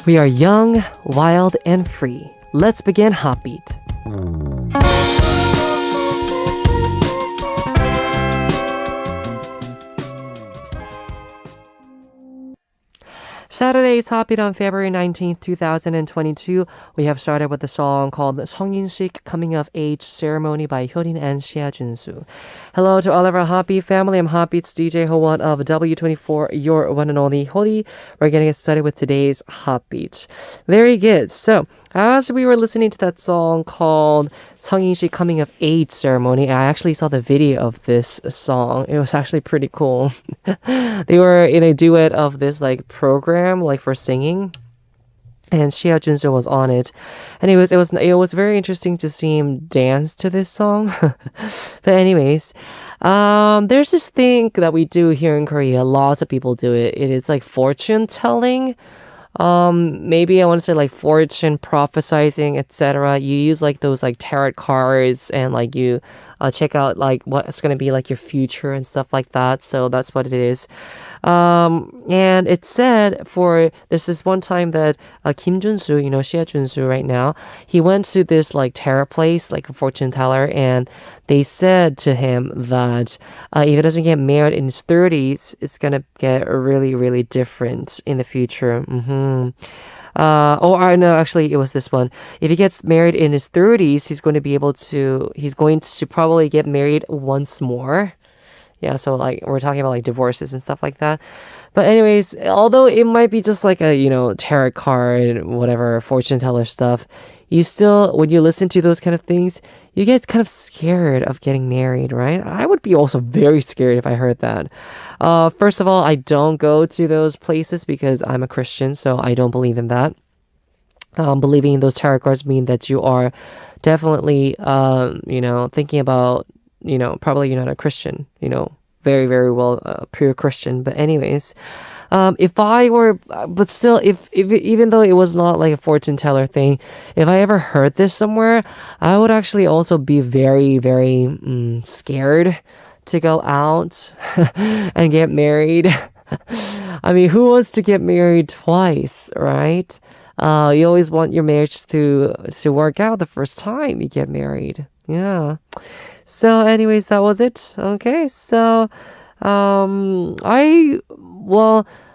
We are young, wild, and free. Let's begin HOTBEAT. Saturday's HOTBEAT on February 19th, 2022. We have started with the song called 성인식 Coming of Age Ceremony by Hyodin and Xia Junsu. Hello to all of our HOTBEAT family. I'm HOTBEAT's DJ Howon of W24, your one and only Holi. We're going to get started with today's HOTBEAT. Very good. So, as we were listening to that song called 성인식 Coming of Age Ceremony, I actually saw the video of this song. It was actually pretty cool. They were in a duet of this like program like for singing, and Xia Junsu was on it, and it was very interesting to see him dance to this song. But anyways, there's this thing that we do here in Korea. Lots of people do it. It's like fortune telling. Maybe I want to say like fortune prophesizing, etc. You use like those like tarot cards and like you check out like what's going to be like your future and stuff like that. So that's what it is. And it said this is one time that Kim Junsu, Xia Junsu right now, he went to this like tarot place, like a fortune teller, and they said to him that if he doesn't get married in his 30s, it's gonna get really, really different in the future. No, actually, it was this one. If he gets married in his 30s, he's going to probably get married once more. Yeah, so like we're talking about like divorces and stuff like that. But anyways, although it might be just like a, tarot card, whatever, fortune teller stuff, you still, when you listen to those kind of things, you get kind of scared of getting married, right? I would be also very scared if I heard that. First of all, I don't go to those places because I'm a Christian, so I don't believe in that. Believing in those tarot cards mean that you are definitely, thinking about, probably you're not a Christian, very, very well, pure Christian. But anyways, if I were, but still, if even though it was not like a fortune teller thing, if I ever heard this somewhere, I would actually also be very, very scared to go out and get married. I mean, who wants to get married twice, right? You always want your marriage to work out the first time you get married. Yeah. So anyways, that was it. Okay. So,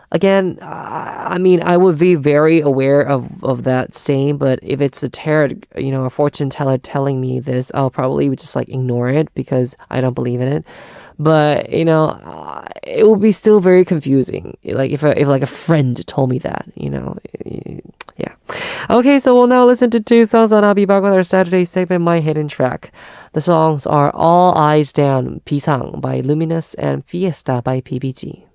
again, I mean, I would be very aware of that saying, but if it's a tarot, a fortune teller telling me this, I'll probably just like ignore it because I don't believe in it. But, it will be still very confusing. Like if like a friend told me that, yeah. Okay, so we'll now listen to two songs and I'll be back with our Saturday segment, My Hidden Track. The songs are All Eyes Down, 비상 by Luminous and Fiesta by PBG.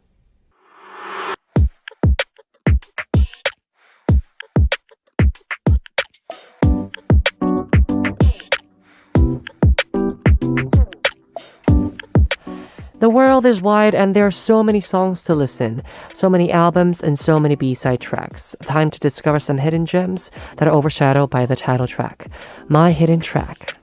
The world is wide and there are so many songs to listen, so many albums and so many B-side tracks. Time to discover some hidden gems that are overshadowed by the title track, My Hidden Track.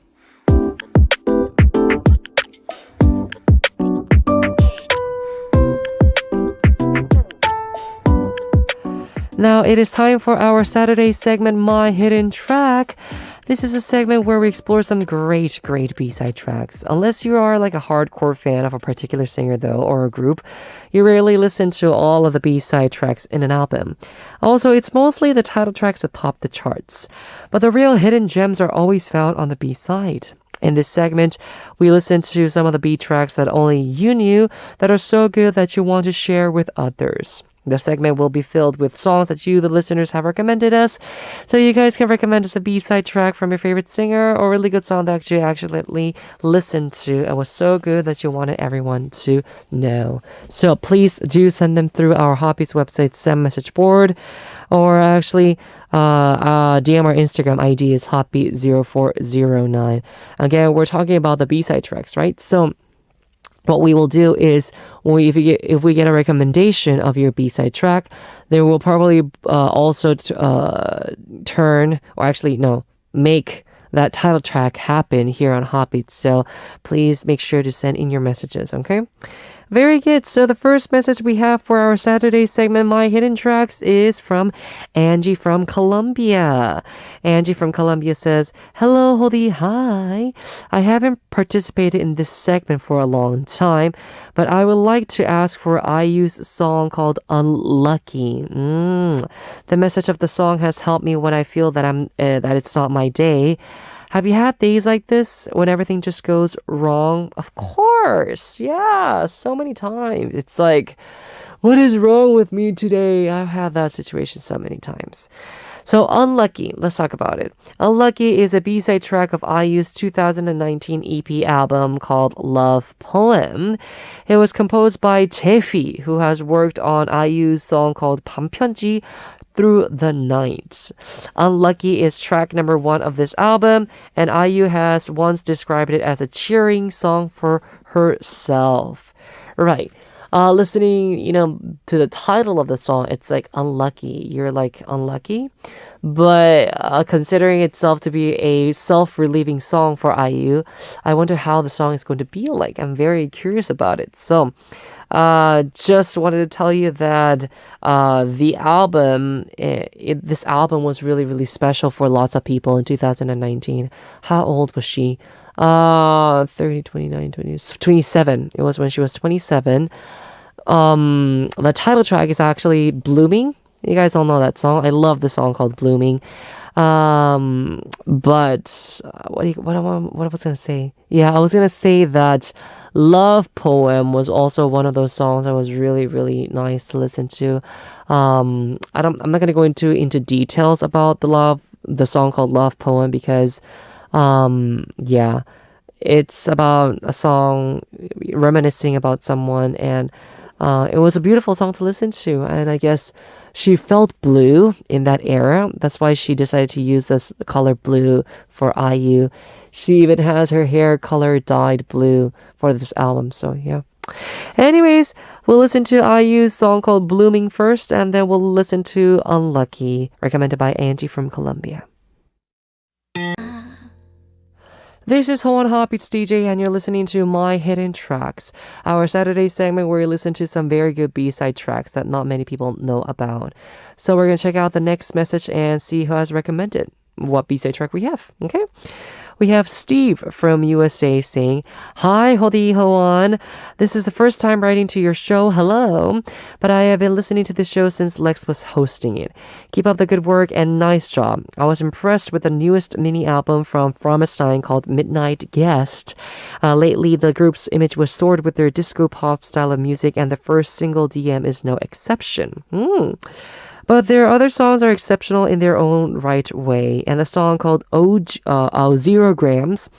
Now it is time for our Saturday segment, My Hidden Track. This is a segment where we explore some great B-side tracks. Unless you are like a hardcore fan of a particular singer though, or a group, you rarely listen to all of the B-side tracks in an album. Also, it's mostly the title tracks that top the charts. But the real hidden gems are always found on the B-side. In this segment, we listen to some of the B tracks that only you knew that are so good that you want to share with others. The segment will be filled with songs that you, the listeners, have recommended us. So you guys can recommend us a B-side track from your favorite singer or a really good song that you actually listened to and was so good that you wanted everyone to know. So please do send them through our HOTBEAT website send message board, or actually DM our Instagram ID is HOTBEAT0409. Again, we're talking about the B-side tracks, right? So what we will do is, if we get a recommendation of your B-side track, they will probably also make that title track happen here on HOTBEAT. So please make sure to send in your messages, okay? Very good. So the first message we have for our Saturday segment, My Hidden Tracks, is from Angie from Colombia. Angie from Colombia says, Hello, Hodi. Hi. I haven't participated in this segment for a long time, but I would like to ask for IU's song called Unlucky. The message of the song has helped me when I feel that that it's not my day. Have you had days like this when everything just goes wrong? Of course. Yeah, so many times. It's like, what is wrong with me today? I've had that situation so many times. So Unlucky, let's talk about it. Unlucky is a B-side track of IU's 2019 EP album called Love Poem. It was composed by Jae, who has worked on IU's song called 밤편지 through the night. Unlucky is track number 1 of this album, and IU has once described it as a cheering song for herself. Right. Listening, to the title of the song, it's like unlucky. You're like unlucky. But considering itself to be a self-relieving song for IU, I wonder how the song is going to be like. I'm very curious about it. So, just wanted to tell you that the album, this album was really, really special for lots of people in 2019. How old was she? 30, 29, 20, 27. It was when she was 27. The title track is actually Blooming. You guys all know that song. I love the song called Blooming. But what I was gonna say? Yeah, I was gonna say that Love Poem was also one of those songs that was really, really nice to listen to. I'm not gonna go into details about the song called Love Poem because, yeah, it's about a song reminiscing about someone, and it was a beautiful song to listen to, and I guess she felt blue in that era. That's why she decided to use this color blue for IU. She even has her hair color dyed blue for this album, so yeah. Anyways, we'll listen to IU's song called Blooming first, and then we'll listen to Unlucky, recommended by Angie from Colombia. This is Hoan HOTBEAT's DJ, and you're listening to My Hidden Tracks, our Saturday segment where we listen to some very good B-side tracks that not many people know about. So we're going to check out the next message and see who has recommended what B-side track we have, okay? We have Steve from USA saying, Hi, Hodi Hoan. This is the first time writing to your show. Hello. But I have been listening to this show since Lex was hosting it. Keep up the good work and nice job. I was impressed with the newest mini album from Nine called Midnight Guest. Lately, the group's image was soared with their disco pop style of music, and the first single, DM, is no exception. But their other songs are exceptional in their own right way. And the song called 0 Grams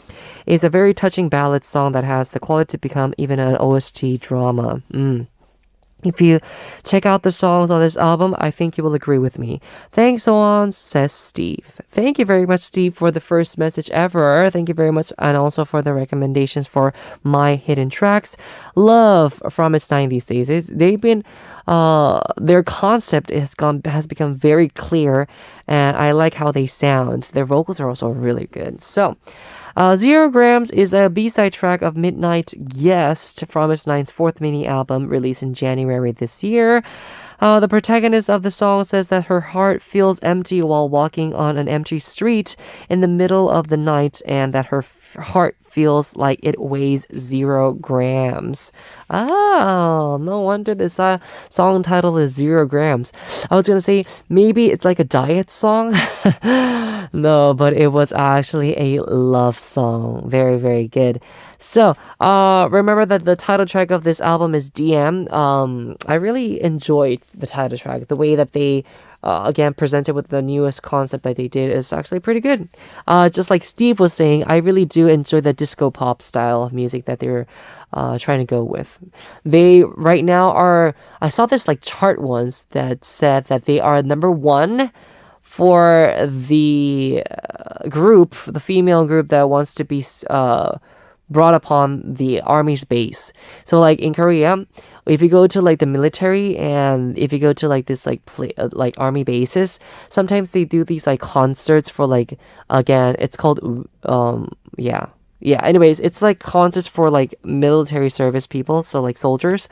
is a very touching ballad song that has the quality to become even an OST drama. If you check out the songs on this album, I think you will agree with me. Thanks, Oan, says Steve. Thank you very much, Steve, for the first message ever. Thank you very much, and also for the recommendations for My Hidden Tracks. Love from its 90s days. They've been, their concept has become very clear, and I like how they sound. Their vocals are also really good. So, 0 Grams is a B-side track of Midnight Guest from Nine's 4th mini album released in January this year. The protagonist of the song says that her heart feels empty while walking on an empty street in the middle of the night, and that her heart feels like it weighs 0 grams. Oh, no wonder this song title is 0 grams. I was gonna say maybe it's like a diet song. No, but it was actually a love song. Very, very good. So, remember that the title track of this album is DM. I really enjoyed the title track. The way that they again presented with the newest concept that they did is actually pretty good. Just like Steve was saying, I really do enjoy the disco pop style of music that they're trying to go with. They right now I saw this like chart once that said that they are number 1 for the group, the female group that wants to be brought upon the army's base. So like in Korea, if you go to like the military, and if you go to like this like army bases, sometimes they do these like concerts for like, again, it's called Yeah, anyways, it's like concerts for like military service people, so like soldiers.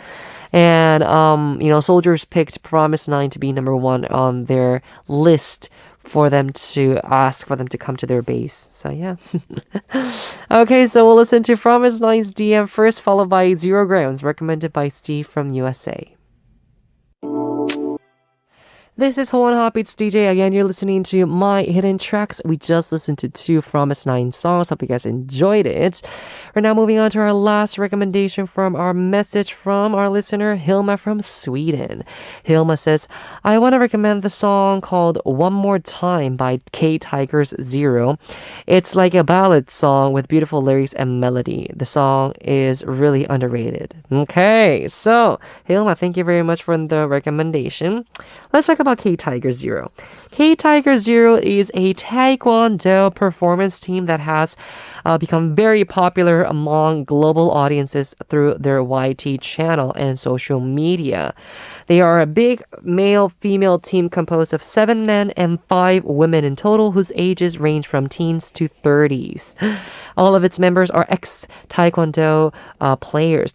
And soldiers picked Promise 9 to be number 1 on their list for them to ask for them to come to their base. So yeah. Okay, so we'll listen to Promise 9's DM first, followed by Zero Grams, recommended by Steve from USA. This is Ho on HOTBEAT's DJ. Again, you're listening to My Hidden Tracks. We just listened to 2 Promise 9 songs. Hope you guys enjoyed it. We're now moving on to our last recommendation from our message from our listener, Hilma from Sweden. Hilma says, I want to recommend the song called One More Time by K Tiger's Zero. It's like a ballad song with beautiful lyrics and melody. The song is really underrated. Okay, so Hilma, thank you very much for the recommendation. Let's talk about K Tiger Zero. K Tiger Zero is a taekwondo performance team that has become very popular among global audiences through their YT channel and social media. They are a big male-female team composed of 7 men and 5 women in total, whose ages range from teens to 30s. All of its members are ex-taekwondo players.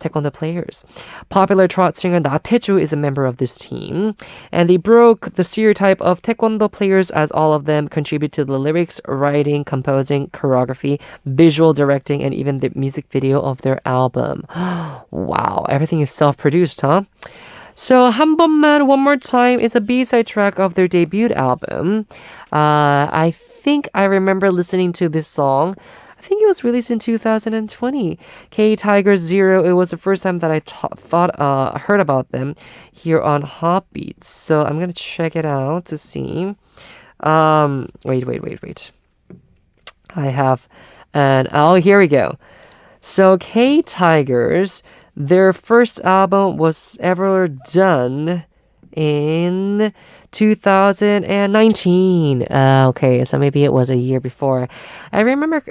Popular trot singer Na Taeju is a member of this team, and they broke the stereotype of taekwondo players as all of them contribute to the lyrics, writing, composing, choreography, visual directing, and even the music video of their album. Wow, everything is self-produced, huh? So 한 번만, One More Time is a B-side track of their debut album. I think I remember listening to this song. I think it was released in 2020. K Tiger Zero. It was the first time that I heard about them here on HOTBEAT. So I'm gonna check it out to see. Wait. I have here we go. So K Tigers, their first album was ever done in 2019. Okay, so maybe it was a year before. I remember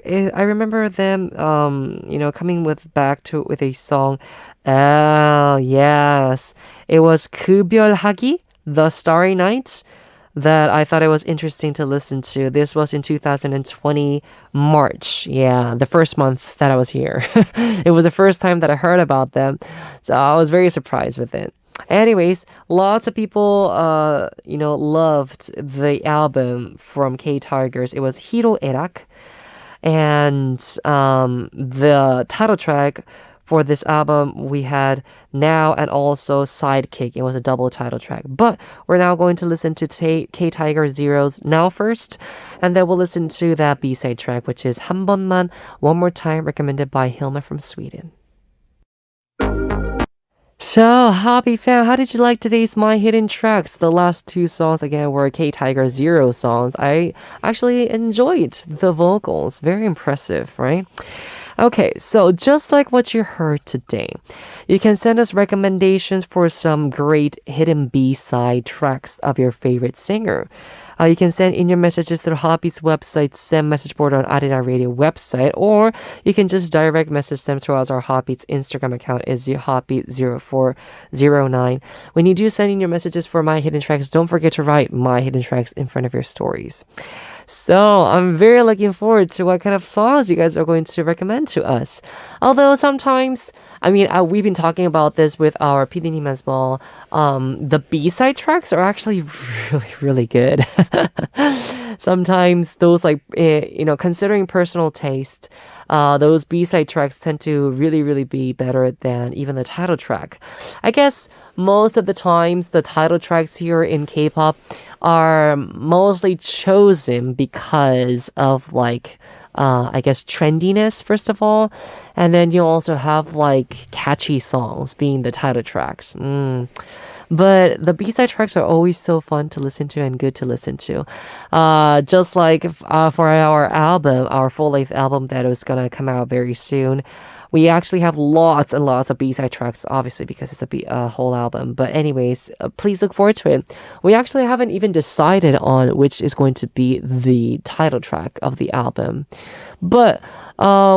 them, coming with a song. Oh yes, it was 급여하기, The Starry Night, that I thought it was interesting to listen to. This was in 2020 March. Yeah, the first month that I was here. It was the first time that I heard about them. So I was very surprised with it. Anyways, lots of people, loved the album from K Tigers. It was Hiro Erak. And the title track for this album, we had Now and also Sidekick. It was a double title track. But we're now going to listen to K Tiger Zero's Now first. And then we'll listen to that B-side track, which is 한 번만, One More Time, recommended by Hilma from Sweden. So, Hobby fam, how did you like today's My Hidden Tracks? The last 2 songs, again, were K Tiger Zero songs. I actually enjoyed the vocals. Very impressive, right? Okay, so just like what you heard today, you can send us recommendations for some great hidden B-side tracks of your favorite singer. You can send in your messages through HOTBEAT's website, send message board on Arena Radio website, or you can just direct message them through our HOTBEAT's Instagram account is HOTBEAT0409. When you do send in your messages for My Hidden Tracks, don't forget to write My Hidden Tracks in front of your stories. So I'm very looking forward to what kind of songs you guys are going to recommend to us. Although sometimes, we've been talking about this with our PD님 as well. The B-side tracks are actually really, really good. Sometimes those considering personal taste, those B-side tracks tend to really, really be better than even the title track. I guess most of the times the title tracks here in K-pop are mostly chosen because of trendiness, first of all. And then you also have catchy songs being the title tracks. But the B-side tracks are always so fun to listen to and good to listen to. Just like for our album, our full-length album that is going to come out very soon, we actually have lots and lots of B-side tracks, obviously, because it's a whole album. But anyways, please look forward to it. We actually haven't even decided on which is going to be the title track of the album. But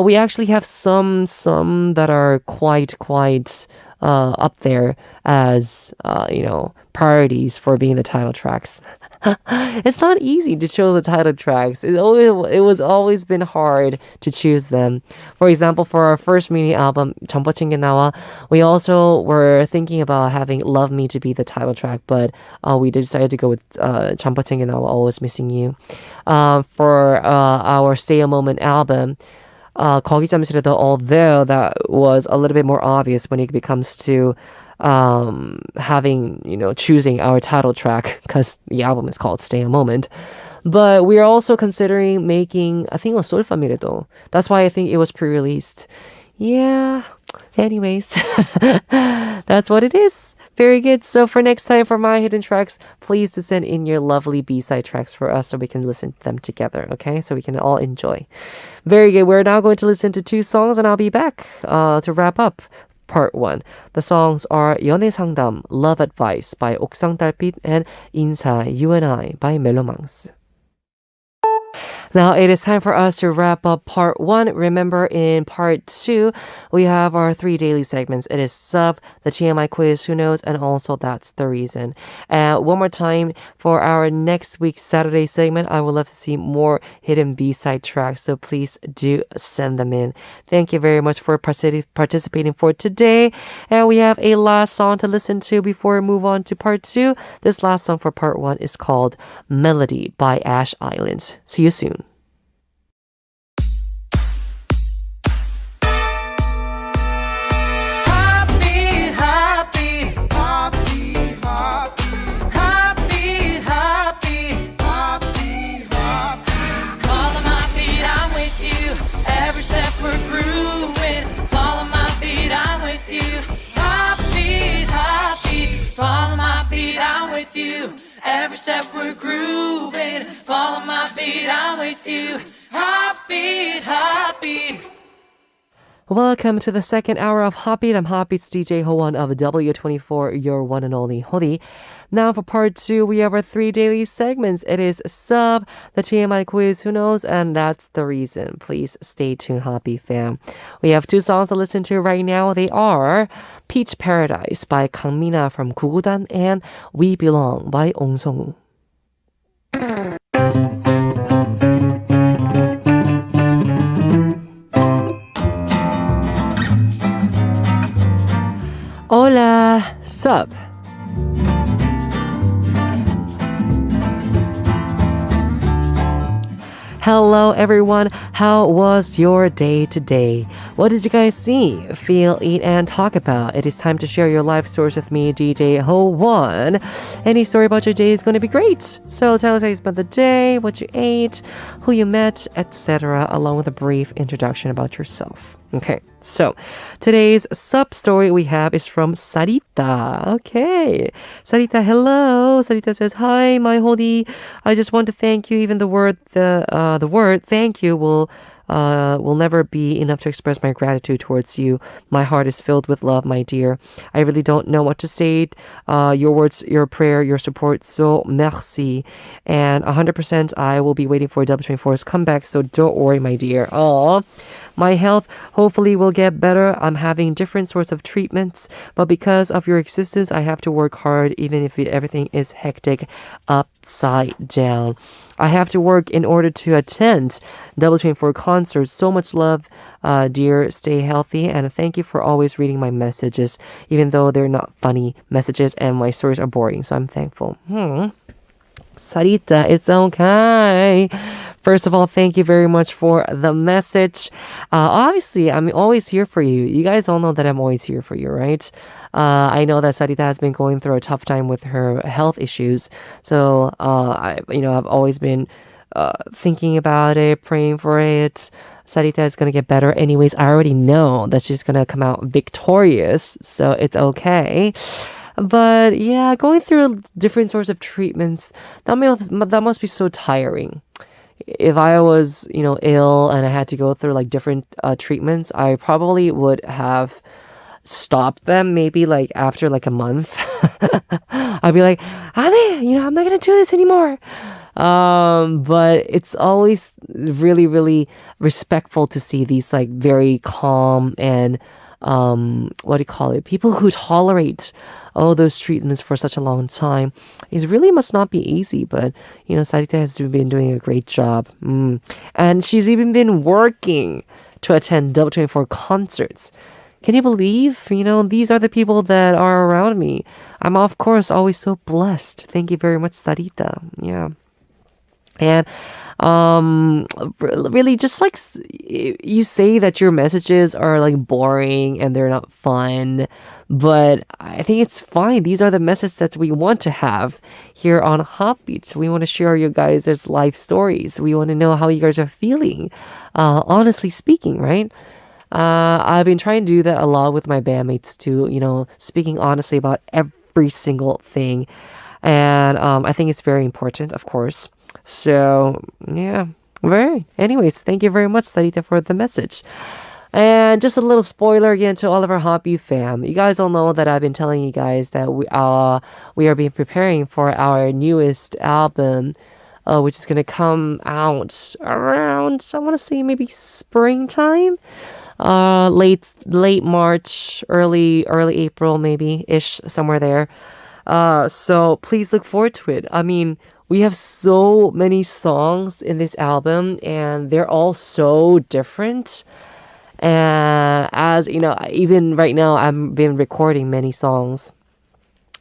we actually have some that are quite up there as, priorities for being the title tracks. It's not easy to show the title tracks. It was always been hard to choose them. For example, for our first mini album, 전버친게 나와, we also were thinking about having Love Me to be the title track, but we decided to go with 전버친게 나와, Always Missing You. For our Stay a Moment album, 거기 잠시라도, although that was a little bit more obvious when it comes to having, choosing our title track, because the album is called Stay a Moment. But we are also considering making, I think it was Solfamiredo. That's why I think it was pre-released. Yeah. Anyways, that's what it is. Very good. So for next time for My Hidden Tracks, please to send in your lovely B-side tracks for us so we can listen to them together, okay? So we can all enjoy. Very good. We're now going to listen to 2 songs and I'll be back to wrap up Part 1. The songs are 연애 상담, Love Advice by 옥상 달빛 and 인사, You and I by 멜로망스. Now it is time for us to wrap up part 1. Remember, in part 2, we have our 3 daily segments. It is Ssup, the TMI Quiz, Who Knows, and also That's the Reason. One more time, for our next week's Saturday segment, I would love to see more hidden B-side tracks, so please do send them in. Thank you very much for participating for today. And we have a last song to listen to before we move on to part 2. This last song for part 1 is called Melody by Ash Islands. See you soon. Every step we're grooving, follow my beat, I'm with you. Heartbeat, heartbeat. Welcome to the second hour of HOTBEAT. I'm HOTBEAT's DJ Ho-won of W24, your one and only Hodi. Now for part 2, we have our 3 daily segments. It is Ssup, the TMI Quiz, Who Knows, and That's the Reason. Please stay tuned, HOTBEAT fam. We have 2 songs to listen to right now. They are Peach Paradise by 강민아 from 구구단 and We Belong by 옹성우. Hola, Ssup. Hello everyone, how was your day today? What did you guys see, feel, eat, and talk about? It is time to share your life stories with me, DJ Ho-won. Any story about your day is going to be great. So tell us how you spent the day, what you ate, who you met, etc., along with a brief introduction about yourself. Okay, so today's Ssup story we have is from Saritta. Okay, Saritta, hello. Saritta says, "Hi, my Hodi. I just want to thank you. Even the word thank you will never be enough to express my gratitude towards you. My heart is filled with love, my dear. I really don't know what to say. Your words, your prayer, your support, so merci. And 100% I will be waiting for W24's comeback, so don't worry, my dear. Aww. My health hopefully will get better. I'm having different sorts of treatments, but because of your existence, I have to work hard even if everything is hectic upside down. I have to work in order to attend W24 concerts. So much love, dear. Stay healthy, and thank you for always reading my messages, even though they're not funny messages and my stories are boring, so I'm thankful." Saritta, it's okay. First of all, thank you very much for the message. Obviously, I'm always here for you. You guys all know that I'm always here for you, right? I know that Saritta has been going through a tough time with her health issues. So, I've always been thinking about it, praying for it. Saritta is going to get better. Anyways, I already know that she's going to come out victorious. So it's okay. But yeah, going through different sorts of treatments, that must be so tiring. If I was, ill and I had to go through like different treatments, I probably would have stopped them maybe like after like a month. I'd be like, I'm not going to do this anymore. But it's always really, really respectful to see these like very calm and what do you call it? People who tolerate all those treatments for such a long time. It really must not be easy, but Saritta has been doing a great job. And she's even been working to attend Double 24 concerts. Can you believe? These are the people that are around me. I'm, of course, always so blessed. Thank you very much, Saritta. Yeah. And really, just like you say that your messages are like boring and they're not fun, but I think it's fine. These are the messages that we want to have here on HOTBEAT. We want to share you guys' life stories. We want to know how you guys are feeling. Honestly speaking, right? I've been trying to do that a lot with my bandmates too, speaking honestly about every single thing. And I think it's very important, of course. So, yeah. Anyways, thank you very much, Saritta, for the message. And just a little spoiler again to all of our HOTBEAT fam. You guys all know that I've been telling you guys that we are being preparing for our newest album, which is going to come out around, I want to say maybe springtime. Late March, early April maybe ish, somewhere there. So please look forward to it. I mean, we have so many songs in this album and they're all so different. And as you know, even right now I've been recording many songs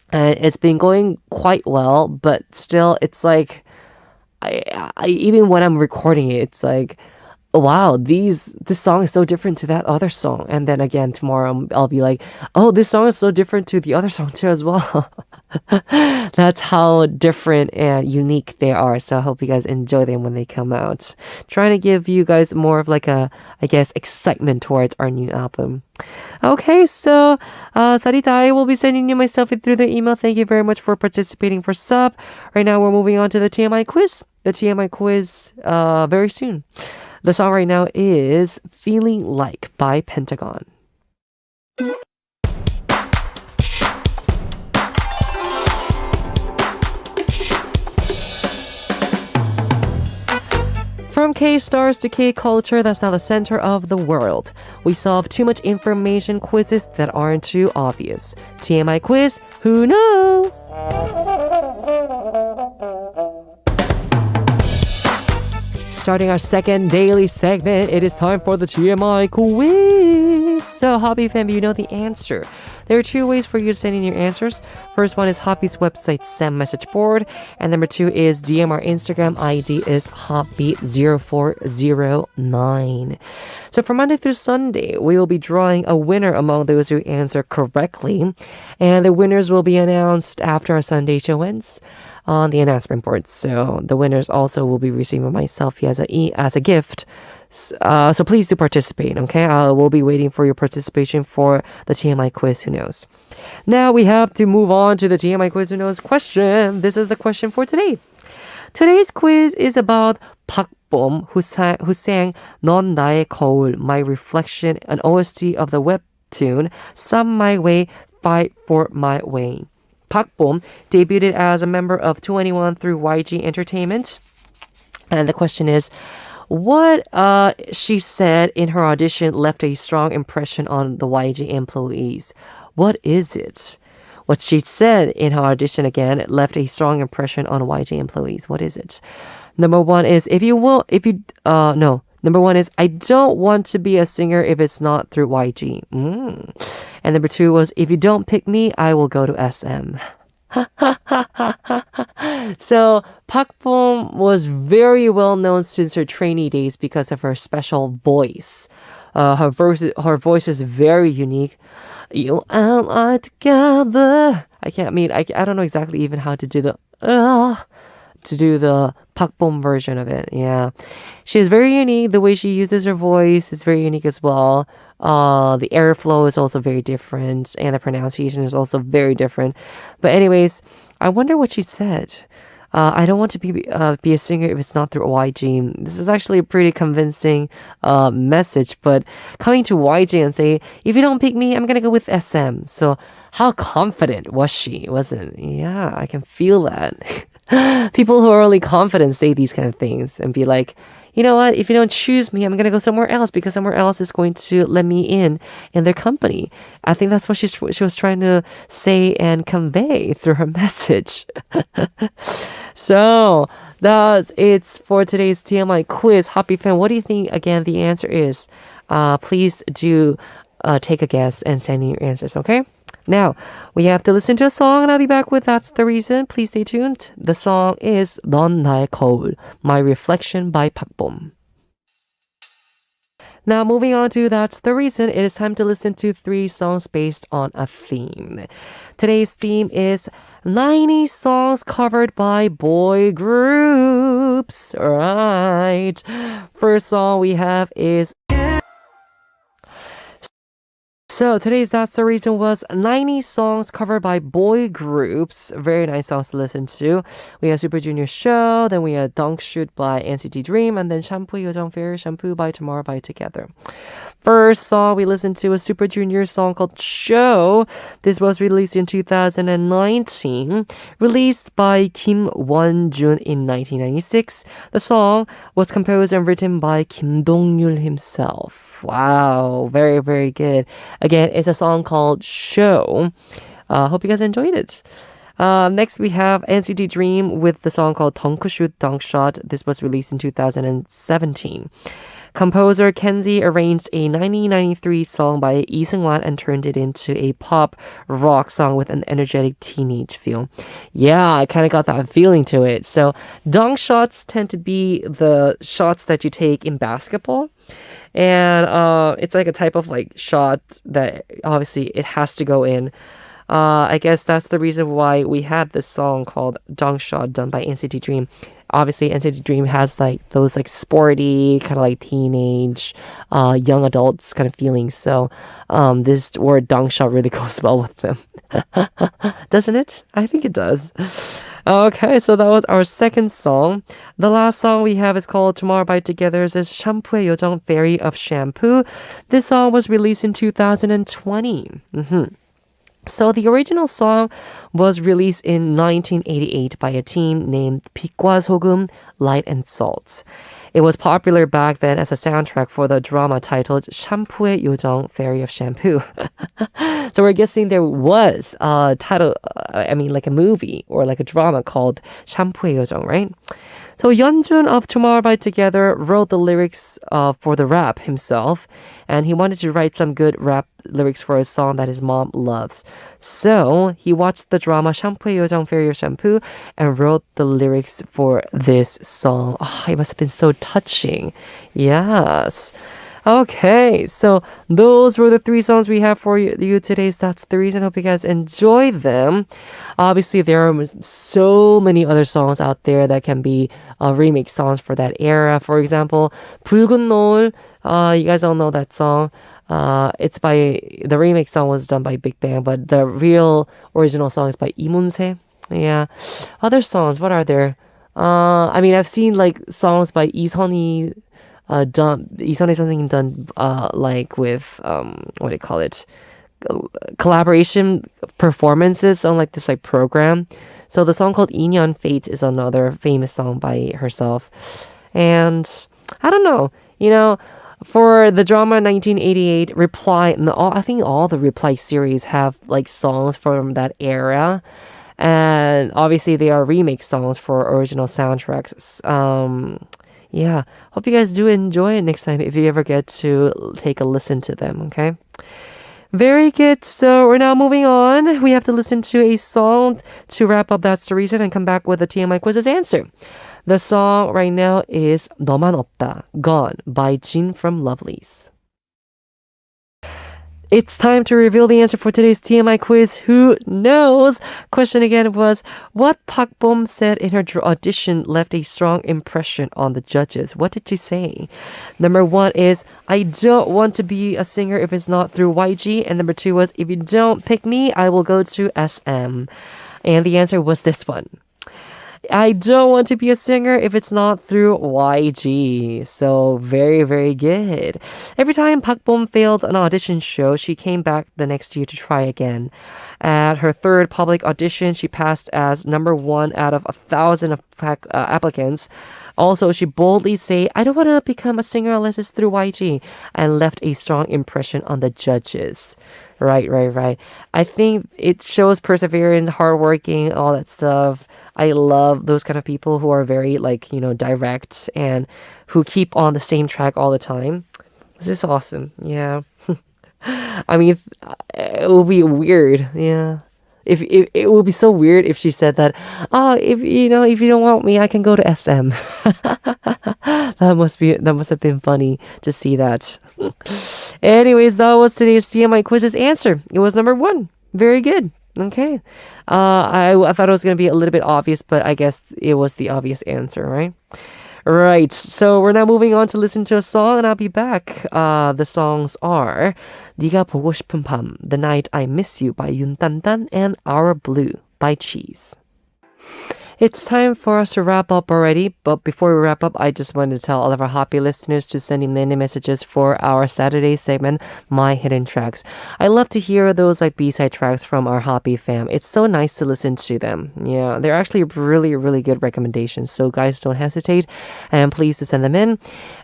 and it's been going quite well, but still it's like I even when I'm recording it, it's like, wow, this song is so different to that other song. And then again, tomorrow I'll be like, oh, this song is so different to the other song too as well. That's how different and unique they are. So I hope you guys enjoy them when they come out. Trying to give you guys more of like a, I guess, excitement towards our new album. Okay, so Saritta, I will be sending you my selfie through the email. Thank you very much for participating for Ssup. Right now we're moving on to the TMI quiz. The TMI quiz very soon. The song right now is Feeling Like by Pentagon. From K-stars to K-culture, that's now the center of the world. We solve too much information quizzes that aren't too obvious. TMI quiz, who knows? Starting our second daily segment, it is time for the TMI quiz. So, HOTBEAT fam, you know the answer. There are two ways for you to send in your answers. First one is HOTBEAT's website SEM message board, and number two is DM our Instagram ID is HOTBEAT0409. So for Monday through Sunday, we will be drawing a winner among those who answer correctly, and the winners will be announced after our Sunday show ends on the announcement board. So the winners also will be receiving my selfie as a gift. So please do participate, okay? We'll be waiting for your participation for the TMI quiz, who knows. Now we have to move on to the TMI quiz, who knows question. This is the question for today. Today's quiz is about Park Bom, who sang 넌 나의 거울, My Reflection, an OST of the webtoon Some My Way, Fight for My Way. Park Bom debuted as a member of 2NE1 through YG Entertainment. And the question is, what she said in her audition left a strong impression on the YG employees. What is it? What she said in her audition again left a strong impression on YG employees. What is it? Number one is Number one is, I don't want to be a singer if it's not through YG. And number two was, if you don't pick me, I will go to SM. So Park Bom was very well known since her trainee days because of her special voice. Her voice is very unique. You and I together. I don't know exactly even how to do the Park Bom version of it. Yeah, she is very unique. The way she uses her voice is very unique as well. The airflow is also very different, and the pronunciation is also very different. But anyways, I wonder what she said. I don't want to be a singer if it's not through YG. This is actually a pretty convincing message, but coming to YG and say, if you don't pick me, I'm gonna go with SM. So how confident was she? Wasn't? Yeah, I can feel that. People who are only confident say these kind of things and be like, you know what? If you don't choose me, I'm going to go somewhere else because somewhere else is going to let me in their company. I think that's what she was trying to say and convey through her message. So that's it for today's TMI quiz. Hoppy fan, what do you think? Again, the answer is. Please do take a guess and send in your answers, okay? Now, we have to listen to a song and I'll be back with That's the Reason. Please stay tuned. The song is 넌 나의 거울, My Reflection by Park Bom. Now, moving on to That's the Reason, it is time to listen to 3 songs based on a theme. Today's theme is 90 songs covered by boy groups. Right. First song we have is... So today's That's the Reason was 90 songs covered by boy groups. Very nice songs to listen to. We had Super Junior Show, then we had Don't Shoot by NCT Dream, and then Shampoo 요정 Fairy Shampoo by Tomorrow by Together. First song we listened to was Super Junior's song called Show. This was released in 2019, released by Kim Won-jun in 1996. The song was composed and written by Kim Dong-yul himself. Wow, very, very good. Again, it's a song called Show. Hope you guys enjoyed it. Next, we have NCT Dream with the song called Dunk Shoot Dunk Shot. This was released in 2017. Composer Kenzie arranged a 1993 song by Lee Seung-wan and turned it into a pop rock song with an energetic teenage feel. Yeah, I kind of got that feeling to it. So, dunk shots tend to be the shots that you take in basketball. And it's like a type of like shot that obviously it has to go in. I guess that's the reason why we had this song called Dunk Shot done by NCT Dream. Obviously, NCT Dream has like those like sporty, kind of like teenage, young adults kind of feelings. So this word dunk shot really goes well with them. Doesn't it? I think it does. Okay, so that was our second song. The last song we have is called Tomorrow by Together. It is 샴푸의 요정 Fairy of Shampoo. This song was released in 2020. So the original song was released in 1988 by a team named 빛과 소금, Light and Salt. It was popular back then as a soundtrack for the drama titled 샴푸의 요정 Fairy of Shampoo. So we're guessing there was a title, like a movie or like a drama called 샴푸의 요정, right? So Yeonjun of Tomorrow by Together wrote the lyrics for the rap himself, and he wanted to write some good rap lyrics for a song that his mom loves. So he watched the drama 샴푸의 요정 Fairy of Shampoo and wrote the lyrics for this song. Oh, it must have been so touching. Yes. Okay, so those were the 3 songs we have for you today. That's the Reason. Hope you guys enjoy them. Obviously, there are so many other songs out there that can be remake songs for that era. For example, 붉은 노을. You guys all know that song. It's by, the remake song was done by Big Bang, but the real original song is by 이문세. Yeah. Other songs, what are there? I've seen like songs by 이선희 선생님 done like with what do you call it, collaboration performances on like this like program. So the song called 인연 Fate is another famous song by herself. And I don't know, for the drama 1988 Reply, I think all the Reply series have like songs from that era. And obviously they are remake songs for original soundtracks. Yeah, hope you guys do enjoy it next time if you ever get to take a listen to them, okay? Very good. So we're now moving on. We have to listen to a song to wrap up That's the Reason and come back with the TMI Quiz's answer. The song right now is 너만 없다, Gone by Jin from Lovelyz. It's time to reveal the answer for today's TMI quiz. Who knows? Question again was, what Park Bom said in her audition left a strong impression on the judges? What did she say? Number 1 is, I don't want to be a singer if it's not through YG. And number 2 was, if you don't pick me, I will go to SM. And the answer was this one. I don't want to be a singer if it's not through YG. So very, very good. Every time Park Bom failed an audition show, she came back the next year to try again. At her 3rd public audition, she passed as number 1 out of 1,000 applicants. Also, she boldly say, I don't want to become a singer unless it's through YG, and left a strong impression on the judges. Right. I think it shows perseverance, hardworking, all that stuff. I love those kind of people who are very direct and who keep on the same track all the time. This is awesome. Yeah. I mean, it will be weird. Yeah. If it would be so weird if she said that, oh, if you don't want me, I can go to SM. That must have been funny to see that. Anyways, that was today's TMI quiz's answer. It was number 1. Very good. Okay. I thought it was going to be a little bit obvious, but I guess it was the obvious answer, right? Right, so we're now moving on to listen to a song, and I'll be back. The songs are 네가 보고 싶은 밤, The Night I Miss You by 윤딴딴, and Our Blue by Cheese. It's time for us to wrap up already, but before we wrap up, I just wanted to tell all of our happy listeners to send in many messages for our Saturday segment, My Hidden Tracks. I love to hear those B-side tracks from our happy fam. It's so nice to listen to them. Yeah, they're actually really, really good recommendations, so guys, don't hesitate, and please to send them in.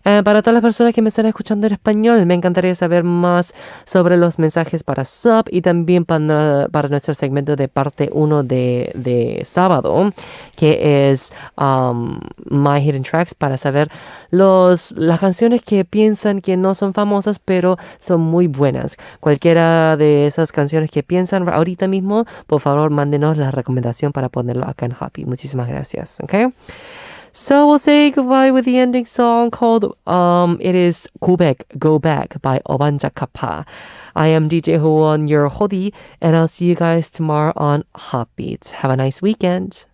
And para todas las personas que me están escuchando en español, me encantaría saber más sobre los mensajes para Ssup y también para nuestro segmento de parte 1 de sábado, que es My Hidden Tracks, para saber las canciones que piensan que no son famosas pero son muy buenas. Cualquiera de esas canciones que piensan ahorita mismo, por favor mándenos la recomendación para ponerlo acá en Happy. Muchísimas gracias. Okay? So we'll say goodbye with the ending song called it is Go Back by Obanjakapa. I am DJ Hoon, your Hodi, and I'll see you guys tomorrow on HOTBEAT. Have a nice weekend.